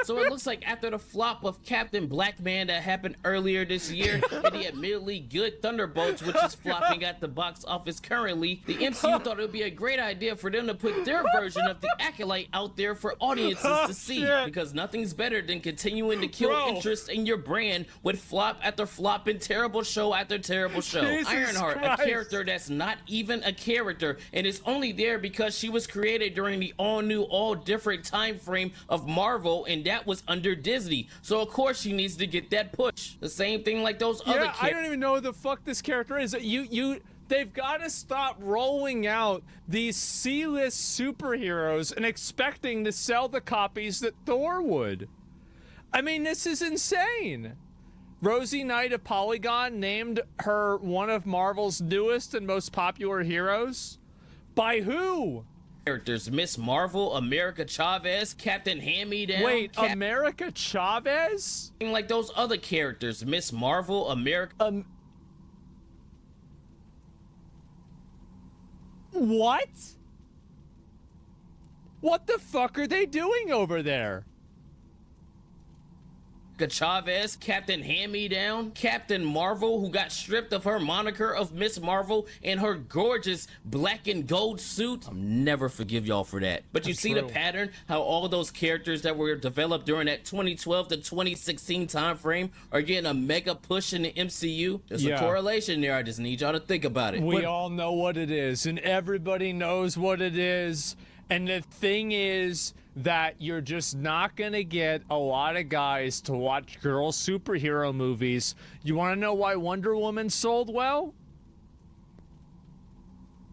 P: So it looks like after the flop of Captain Black Man that happened earlier this year, and the admittedly good Thunderbolts, which is flopping at the box office currently, the MCU thought it would be a great idea for them to put their version of the Acolyte out there for audiences to see, because nothing's better than continuing to kill interest in your brand with flop after flop and terrible show after terrible show. Ironheart, a character that's not even a character, and is only there because she was created during the all-new, all-different time frame of Marvel, and that was under Disney. So of course she needs to get that push. The same thing like those other characters.
A: I don't even know who the fuck this character is. They've got to stop rolling out these C-list superheroes and expecting to sell the copies that Thor would. I mean, this is insane. Rosie Knight of Polygon named her one of Marvel's newest and most popular heroes. By who?
P: characters: Miss Marvel, America Chavez, Captain Hand-Me-Down.
A: Wait, America Chavez?
P: Like those other characters: Miss Marvel, America.
A: What? What the fuck are they doing over there?
P: Chavez, Captain Hand-Me-Down, Captain Marvel, who got stripped of her moniker of Miss Marvel and her gorgeous black and gold suit. I'll never forgive y'all for that. But you see the pattern, how all those characters that were developed during that 2012 to 2016 time frame are getting a mega push in the MCU. There's a correlation there. I just need y'all to think about it.
A: We all know what it is, and everybody knows what it is. And the thing is that you're just not gonna get a lot of guys to watch girl superhero movies. You want to know why Wonder Woman sold well?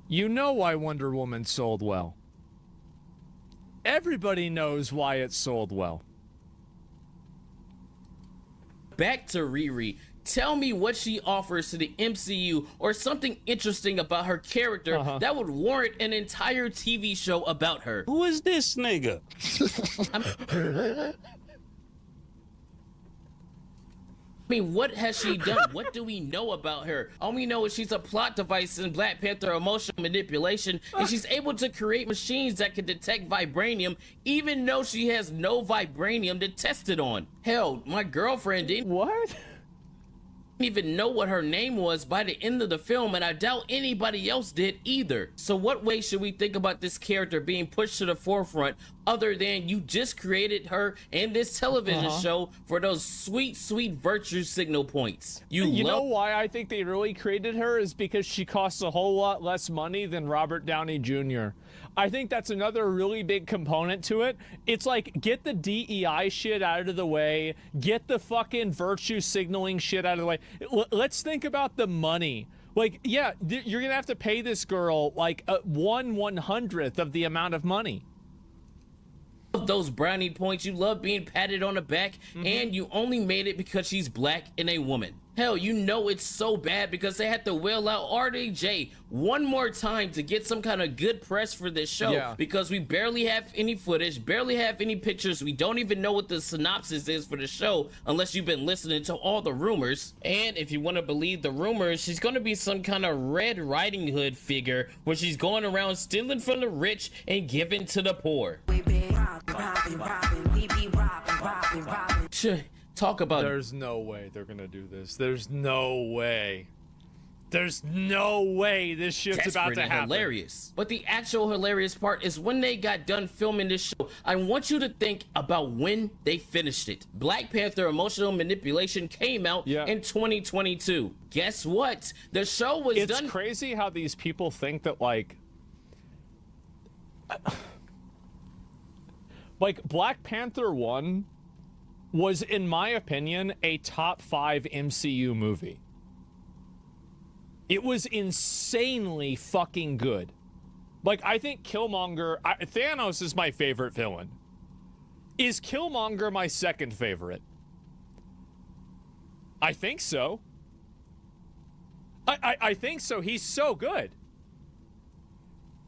A: You know why Wonder Woman sold well. Everybody knows why it sold well.
P: Back to Riri. Tell me what she offers to the MCU or something interesting about her character that would warrant an entire TV show about her.
R: Who is this nigga?
P: I mean, what has she done? What do we know about her? All we know is she's a plot device in Black Panther emotional manipulation, and she's able to create machines that can detect vibranium, even though she has no vibranium to test it on. Hell, my girlfriend didn't.
A: What?
P: Even know what her name was by the end of the film, and I doubt anybody else did either. So what way should we think about this character being pushed to the forefront other than you just created her and this television show for those sweet, sweet virtue signal points?
A: You know why I think they really created her is because she costs a whole lot less money than Robert Downey Jr. I think that's another really big component to it. It's like, get the DEI shit out of the way, get the fucking virtue signaling shit out of the way. Let's think about the money. Like, yeah, you're gonna have to pay this girl like 1/100th of the amount of money.
P: Those brownie points, you love being patted on the back, and you only made it because she's black and a woman. Hell, you know it's so bad because they had to wheel out RDJ one more time to get some kind of good press for this show because we barely have any footage, barely have any pictures. We don't even know what the synopsis is for the show unless you've been listening to all the rumors. And if you want to believe the rumors, she's going to be some kind of Red Riding Hood figure where she's going around stealing from the rich and giving to the poor. Talk about
A: There's no way they're gonna do this. There's no way. There's no way this shit's about to happen.
P: Hilarious. But the actual hilarious part is when they got done filming this show, I want you to think about when they finished it. Black Panther Emotional Manipulation came out in 2022. Guess what? The show was done.
A: It's crazy how these people think that like Black Panther 1 was, in my opinion, a top 5 MCU movie. It was insanely fucking good. Like, I think Killmonger... Thanos is my favorite villain. Is Killmonger my second favorite? I think so. I think so. He's so good.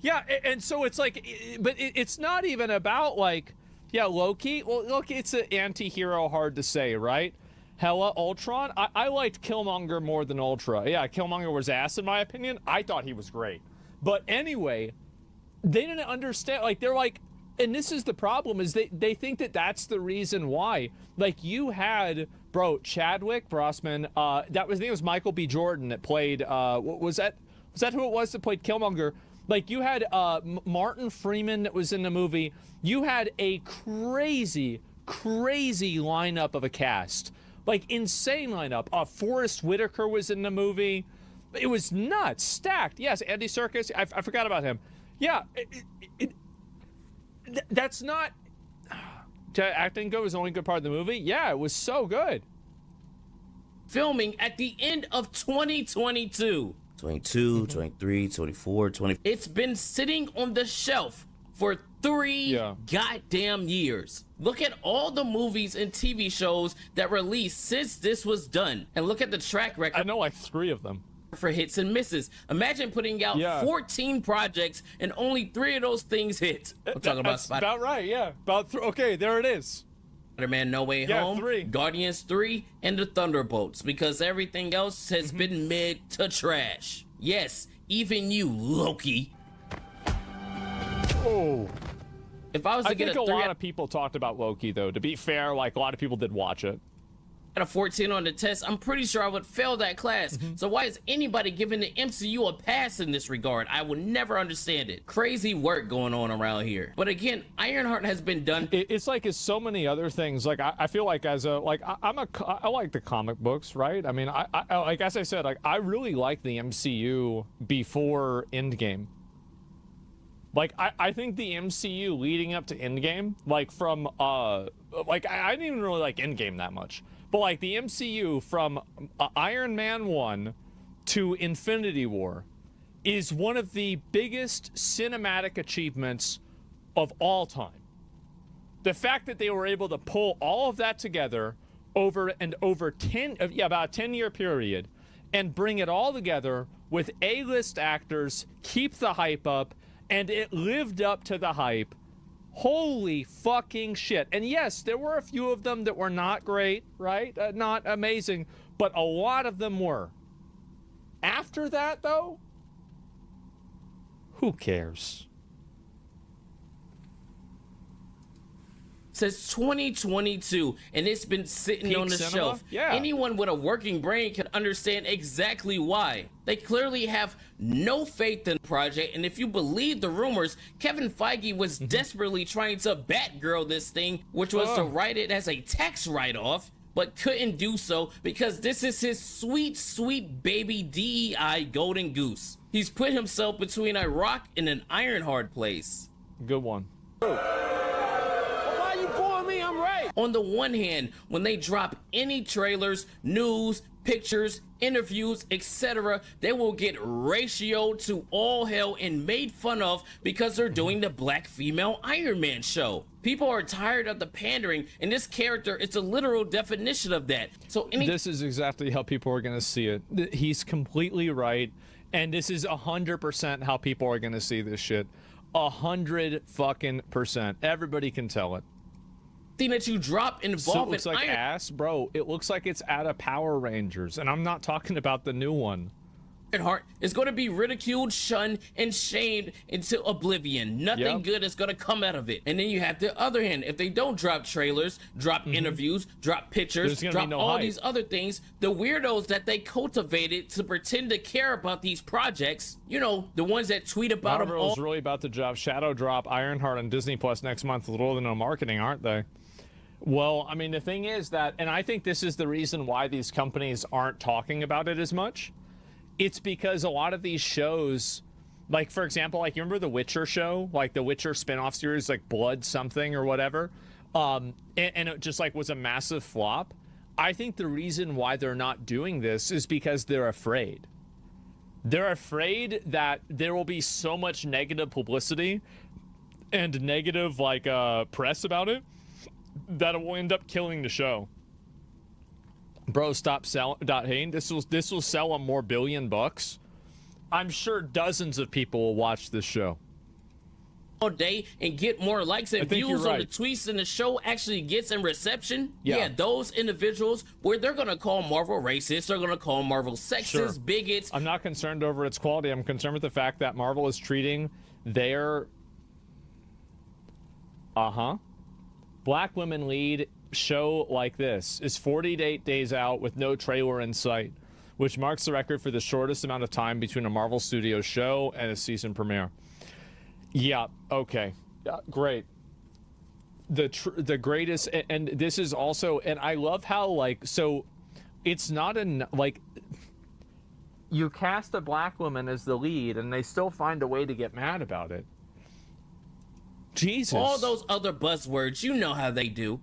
A: Yeah, and so it's like... But it's not even about, like... Yeah, Loki. Well, Loki, it's an anti-hero, hard to say, right? Hella, Ultron. I liked Killmonger more than Ultra. Yeah, Killmonger was ass in my opinion. I thought he was great. But anyway, they didn't understand. Like, they're like, and this is the problem, is they think that that's the reason why. Like, you had, bro, Chadwick Boseman. I think it was Michael B. Jordan that played. Was that who it was that played Killmonger? Like, you had Martin Freeman that was in the movie. You had a crazy, crazy lineup of a cast. Like, insane lineup. Forrest Whitaker was in the movie. It was nuts. Stacked. Yes, Andy Serkis. I forgot about him. Yeah. That's not... Acting good was the only good part of the movie? Yeah, it was so good.
P: Filming at the end of 2022. 22, 23, 24, 20. It's been sitting on the shelf for 3 goddamn years. Look at all the movies and TV shows that released since this was done. And look at the track record.
A: I know like 3 of them.
P: for hits and misses. Imagine putting out 14 projects and only 3 of those things hit. I'm talking about Spider.
A: About right, yeah. Okay, there it is.
P: Spider-Man No Way Home,
A: 3.
P: Guardians 3, and the Thunderbolts, because everything else has been mid to trash. Yes, even you, Loki.
A: Oh.
P: If I was to get
A: think a lot of people talked about Loki, though. To be fair, like, a lot of people did watch it.
P: At a 14 on the test, I'm pretty sure I would fail that class. So why is anybody giving the MCU a pass in this regard? I will never understand it. Crazy work going on around here. But again, Ironheart has been done.
A: It's like it's so many other things. Like I feel like as a like I like the comic books, right? I mean, I like as I said, like I really like the MCU before Endgame. Like I think the MCU leading up to Endgame, like from like I didn't even really like Endgame that much. But like the MCU from Iron Man 1 to Infinity War is one of the biggest cinematic achievements of all time. The fact that they were able to pull all of that together over about a 10-year period and bring it all together with A-list actors, keep the hype up, and it lived up to the hype. Holy fucking shit. And yes, there were a few of them that were not great, right? Not amazing, but a lot of them were. After that, though, who cares?
P: Since 2022, and it's been sitting
A: Peak
P: on the
A: cinema?
P: shelf.
A: Yeah.
P: Anyone with a working brain can understand exactly why. They clearly have no faith in the project, and if you believe the rumors, Kevin Feige was desperately trying to Batgirl this thing, which was to write it as a tax write-off, but couldn't do so because this is his sweet, sweet baby DEI golden goose. He's put himself between a rock and an iron hard place.
A: Good one.
P: On the one hand, when they drop any trailers, news, pictures, interviews, etc., they will get ratioed to all hell and made fun of because they're doing the black female Iron Man show. People are tired of the pandering, and this character is a literal definition of that. So
A: this is exactly how people are going to see it. He's completely right, and this is 100% how people are going to see this shit. 100% Everybody can tell it.
P: Thing that you drop
A: So it
P: involving
A: looks like ass, bro. It looks like it's out of Power Rangers, and I'm not talking about the new one.
P: Ironheart is going to be ridiculed, shunned, and shamed into oblivion. Nothing good is going to come out of it. And then you have the other hand. If they don't drop trailers, drop interviews, drop pictures, drop all these other things, the weirdos that they cultivated to pretend to care about these projects, you know, the ones that tweet about them all.
A: Marvel's really about to shadow drop Ironheart on Disney Plus next month with little to no marketing, aren't they? Well, I mean, the thing is that, and I think this is the reason why these companies aren't talking about it as much. It's because a lot of these shows, like, for example, like, you remember the Witcher show? Like, the Witcher spin-off series, like, Blood something or whatever? And it just, like, was a massive flop. I think the reason why they're not doing this is because they're afraid. They're afraid that there will be so much negative publicity and negative, like, press about it that it will end up killing the show. Bro, stop hating. This will sell them more $1 billion. I'm sure dozens of people will watch this show
P: all day and get more likes and views on the tweets than the show actually gets in reception. Yeah, those individuals, where they're gonna call Marvel racist, they're gonna call Marvel sexist, bigots.
A: I'm not concerned over its quality. I'm concerned with the fact that Marvel is treating their black women lead show like this. Is 48 days out with no trailer in sight, which marks the record for the shortest amount of time between a Marvel Studios show and a season premiere. Yeah, okay, great. The greatest, and this is also, and I love how, like, so it's not like, you cast a black woman as the lead and they still find a way to get mad about it. Jesus.
P: All those other buzzwords, you know how they do.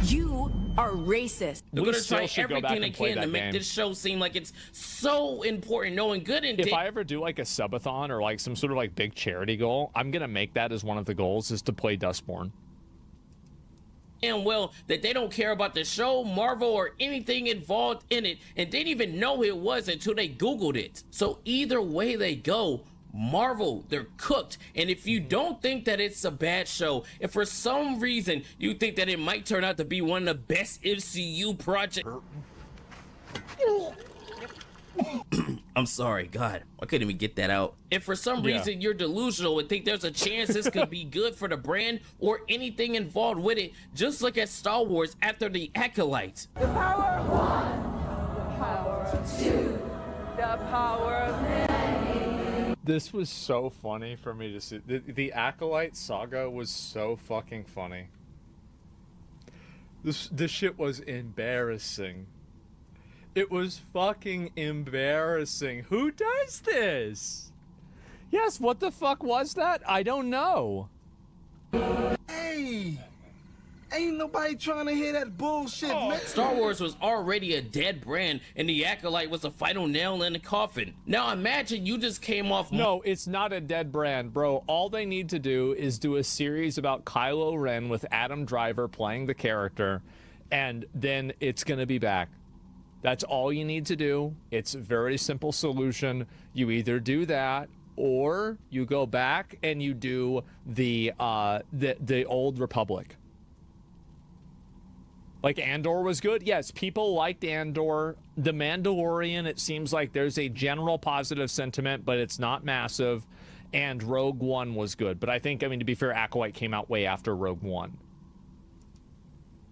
R: You are racist.
P: They're going to try everything they can to make this show seem like it's so important, knowing good and
A: if I ever do like a subathon or like some sort of like big charity goal, I'm going to make that as one of the goals, is to play Dustborn.
P: and well that they don't care about the show, Marvel, or anything involved in it, and didn't even know who it was until they Googled it. So either way they go, Marvel, they're cooked. And if you don't think that it's a bad show, if for some reason you think that it might turn out to be one of the best MCU projects, I'm sorry, God, I couldn't even get that out. If for some reason you're delusional and think there's a chance this could be good for the brand or anything involved with it, just look at Star Wars after The Acolyte.
S: The power of one, the power of two, the power of many.
A: This was so funny for me to see. The Acolyte saga was so fucking funny. This shit was embarrassing. It was fucking embarrassing. Who does this? Yes, what the fuck was that? I don't know.
O: Hey! Ain't nobody trying to hear that bullshit, man.
P: Star Wars was already a dead brand, and The Acolyte was the final nail in the coffin. Now imagine you just came off...
A: No, it's not a dead brand, bro. All they need to do is do a series about Kylo Ren with Adam Driver playing the character, and then it's gonna be back. That's all you need to do. It's a very simple solution. You either do that, or you go back and you do the Old Republic. Like, Andor was good. Yes, people liked Andor. The Mandalorian, it seems like there's a general positive sentiment, but it's not massive. And Rogue One was good. But I think, I mean, to be fair, Acolyte came out way after Rogue One.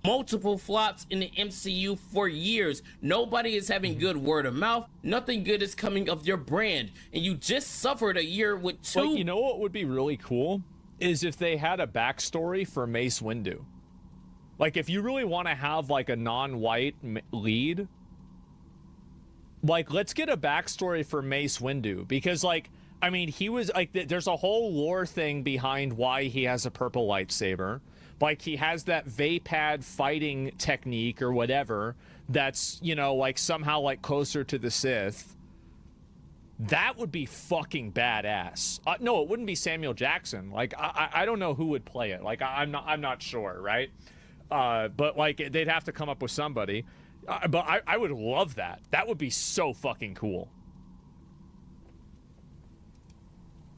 P: Multiple flops in the MCU for years. Nobody is having good word of mouth. Nothing good is coming of your brand. And you just suffered a year with two...
A: Like, you know what would be really cool? Is if they had a backstory for Mace Windu. Like, if you really want to have, like, a non-white lead, like, let's get a backstory for Mace Windu. Because, like, I mean, he was, like, there's a whole lore thing behind why he has a purple lightsaber. Like, he has that Vapad fighting technique or whatever that's, you know, like, somehow, like, closer to the Sith. That would be fucking badass. No, it wouldn't be Samuel Jackson. Like, I don't know who would play it. Like, I'm not sure, right? But, like, they'd have to come up with somebody. But I would love that. That would be so fucking cool.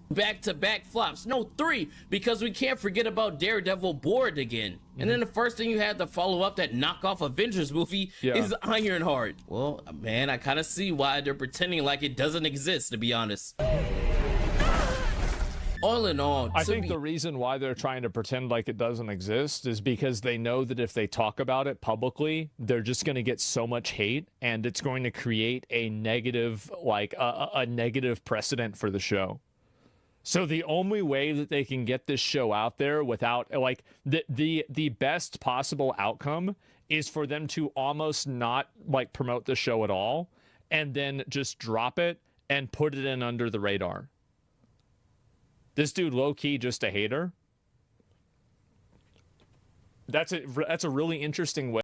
P: Back-to-back flops. No, 3, because we can't forget about Daredevil Bored again. And then the first thing you had to follow up that knockoff Avengers movie is Ironheart. Well, man, I kind of see why they're pretending like it doesn't exist, to be honest. All in all,
A: I think the reason why they're trying to pretend like it doesn't exist is because they know that if they talk about it publicly, they're just going to get so much hate, and it's going to create a negative, like a negative precedent for the show. So the only way that they can get this show out there without, like, the best possible outcome is for them to almost not, like, promote the show at all, and then just drop it and put it in under the radar. This dude, low-key, just a hater. That's a really interesting way